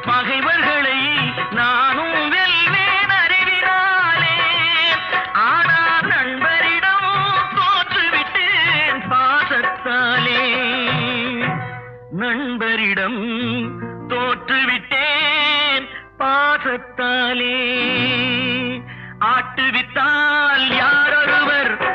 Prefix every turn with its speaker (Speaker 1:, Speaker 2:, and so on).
Speaker 1: பகைவர்களை நானும் வெல்வேன் அறிவினாலே. ஆனால் நண்பரிடம் தோற்றுவிட்டேன் பாசத்தாலே. நண்பரிடம் தோற்றுவிட்டேன் பாசத்தாலே. ஆட்டுவித்தால் யாரொருவர்